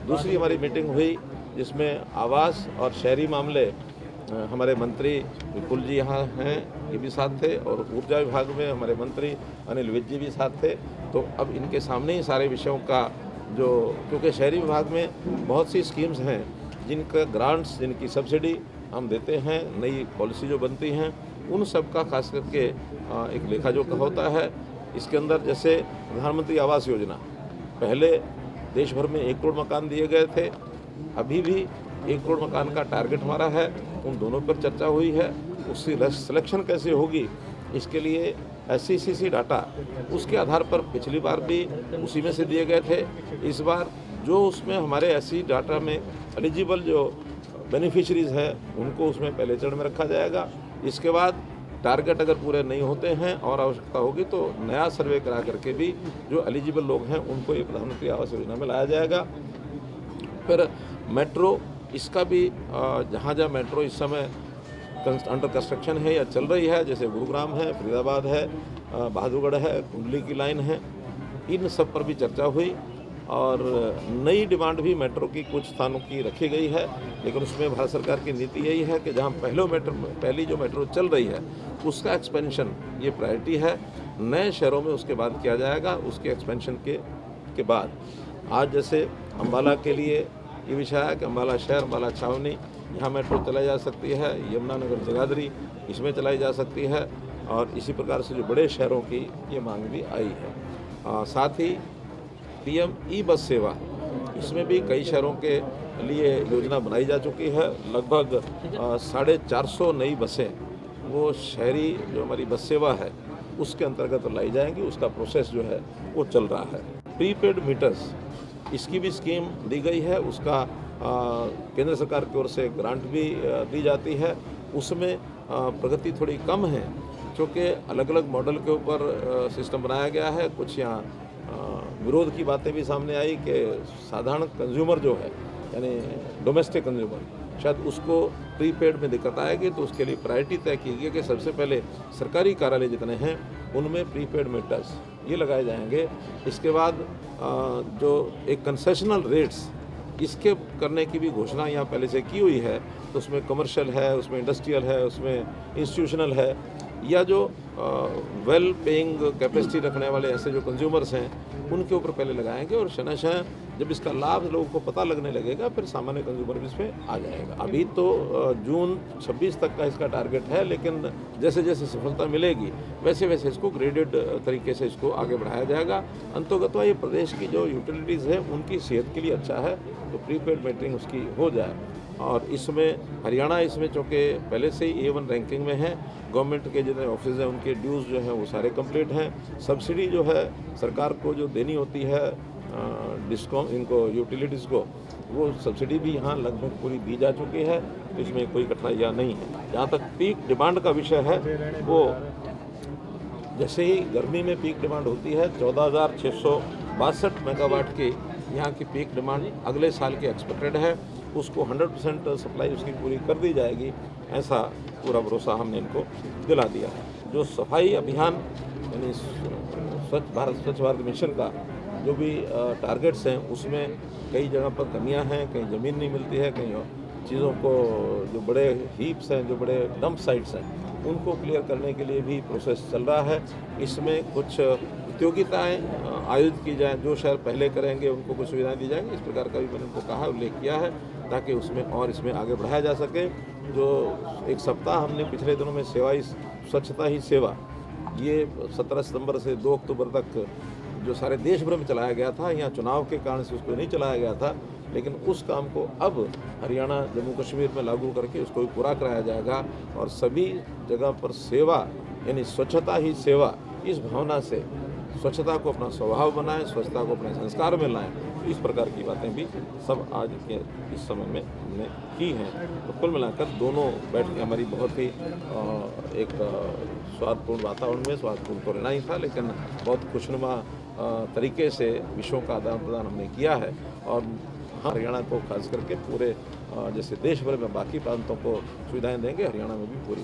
दूसरी हमारी मीटिंग हुई जिसमें आवास और शहरी मामले हमारे मंत्री विपुल जी यहाँ हैं, ये भी साथ थे, और ऊर्जा विभाग में हमारे मंत्री अनिल विज जी भी साथ थे। तो अब इनके सामने ही सारे विषयों का जो, क्योंकि शहरी विभाग में बहुत सी स्कीम्स हैं जिनका ग्रांट्स, जिनकी सब्सिडी हम देते हैं, नई पॉलिसी जो बनती हैं उन सब का खास करके एक लेखा जोखा होता है। इसके अंदर जैसे प्रधानमंत्री आवास योजना, पहले देश भर में 1 करोड़ मकान दिए गए थे, अभी भी 1 करोड़ मकान का टारगेट हमारा है। उन दोनों पर चर्चा हुई है। उसकी सिलेक्शन कैसे होगी, इसके लिए SCCC डाटा, उसके आधार पर पिछली बार भी उसी में से दिए गए थे। इस बार जो उसमें हमारे SC डाटा में एलिजिबल जो बेनिफिशरीज़ हैं उनको उसमें पहले चरण में रखा जाएगा। इसके बाद टारगेट अगर पूरे नहीं होते हैं और आवश्यकता होगी तो नया सर्वे करा करके भी जो एलिजिबल लोग हैं उनको ये प्रधानमंत्री आवास योजना में लाया जाएगा। फिर मेट्रो, इसका भी जहाँ मेट्रो इस समय अंडर कंस्ट्रक्शन है या चल रही है, जैसे गुरुग्राम है, फरीदाबाद है, बहादुरगढ़ है, कुंडली की लाइन है, इन सब पर भी चर्चा हुई। और नई डिमांड भी मेट्रो की कुछ स्थानों की रखी गई है, लेकिन उसमें भारत सरकार की नीति यही है कि जहां पहली जो मेट्रो चल रही है उसका एक्सपेंशन ये प्रायोरिटी है। नए शहरों में उसके बाद किया जाएगा, उसके एक्सपेंशन के बाद। आज जैसे अम्बाला के लिए ये विषय है कि अम्बाला शहर, अम्बाला छावनी, यहाँ मेट्रो चलाई जा सकती है, यमुनानगर जगाधरी इसमें चलाई जा सकती है, और इसी प्रकार से जो बड़े शहरों की ये मांग भी आई है। साथ ही PM ई-बस सेवा, इसमें भी कई शहरों के लिए योजना बनाई जा चुकी है। लगभग 450 नई बसें वो शहरी जो हमारी बस सेवा है उसके अंतर्गत लाई जाएंगी। उसका प्रोसेस जो है वो चल रहा है। प्रीपेड मीटर्स, इसकी भी स्कीम दी गई है, उसका केंद्र सरकार की ओर से ग्रांट भी दी जाती है। उसमें प्रगति थोड़ी कम है क्योंकि अलग अलग मॉडल के ऊपर सिस्टम बनाया गया है। कुछ यहाँ विरोध की बातें भी सामने आई कि साधारण कंज्यूमर जो है, यानी डोमेस्टिक कंज्यूमर, शायद उसको प्रीपेड में दिक्कत आएगी, तो उसके लिए प्रायोरिटी तय की गई कि सबसे पहले सरकारी कार्यालय जितने हैं उनमें प्रीपेड मीटर्स ये लगाए जाएंगे। इसके बाद जो एक कंसेशनल रेट्स, इसके करने की भी घोषणा यहाँ पहले से की हुई है। तो उसमें कमर्शियल है, उसमें इंडस्ट्रियल है, उसमें इंस्टीट्यूशनल है, या जो वेल पेइंग कैपेसिटी रखने वाले ऐसे जो कंज्यूमर्स हैं उनके ऊपर पहले लगाएंगे, और शनशः जब इसका लाभ लोगों को पता लगने लगेगा फिर सामान्य कंज्यूमर भी इसमें आ जाएगा। अभी तो जून 26 तक का इसका टारगेट है, लेकिन जैसे जैसे सफलता मिलेगी वैसे वैसे इसको ग्रेडेड तरीके से इसको आगे बढ़ाया जाएगा। अंतोगत्वा ये प्रदेश की जो यूटिलिटीज़ है उनकी सेहत के लिए अच्छा है, तो प्रीपेड मीटरिंग उसकी हो जाए। और इसमें हरियाणा इसमें चूँकि पहले से ही A1 रैंकिंग में है। गवर्नमेंट के जितने ऑफिस हैं उनके ड्यूज़ जो हैं वो सारे कंप्लीट हैं। सब्सिडी जो है सरकार को जो देनी होती है डिस्कॉम इनको यूटिलिटीज़ को, वो सब्सिडी भी यहाँ लगभग पूरी दी जा चुकी है, तो इसमें कोई कठिनाइयाँ नहीं है। जहाँ तक पीक डिमांड का विषय है, वो जैसे ही गर्मी में पीक डिमांड होती है 14,662 मेगावाट की यहाँ की पीक डिमांड अगले साल की एक्सपेक्टेड है। उसको 100% सप्लाई उसकी पूरी कर दी जाएगी, ऐसा पूरा भरोसा हमने इनको दिला दिया है। जो सफाई अभियान यानी स्वच्छ भारत मिशन का जो भी टारगेट्स हैं उसमें कई जगह पर कमियां हैं, कहीं ज़मीन नहीं मिलती है, कहीं चीज़ों को जो बड़े हीप्स हैं, जो बड़े डंप साइट्स हैं, उनको क्लियर करने के लिए भी प्रोसेस चल रहा है। इसमें कुछ प्रतियोगिताएँ आयोजित की जाएँ, जो शहर पहले करेंगे उनको कुछ सुविधाएँ दी जाएंगी। इस प्रकार का भी मैंने उनको कहा, उल्लेख किया है, ताकि उसमें और इसमें आगे बढ़ाया जा सके। जो एक सप्ताह हमने पिछले दिनों में स्वच्छता ही सेवा, ये 17 सितंबर से 2 अक्टूबर तक जो सारे देश भर में चलाया गया था, यहाँ चुनाव के कारण से उसको नहीं चलाया गया था, लेकिन उस काम को अब हरियाणा जम्मू कश्मीर में लागू करके उसको भी पूरा कराया जाएगा। और सभी जगह पर सेवा यानी स्वच्छता ही सेवा, इस भावना से स्वच्छता को अपना स्वभाव बनाएं, स्वच्छता को अपने संस्कार में लाएं, इस प्रकार की बातें भी सब आज के इस समय में हमने की हैं। तो कुल मिलाकर दोनों बैठकें हमारी बहुत ही एक स्वादपूर्ण वातावरण में, स्वादपूर्ण तो रहना ही था, लेकिन बहुत खुशनुमा तरीके से विषयों का आदान प्रदान हमने किया है। और हरियाणा को खास करके पूरे जैसे देश भर में बाकी प्रांतों को सुविधाएं देंगे, हरियाणा में भी पूरी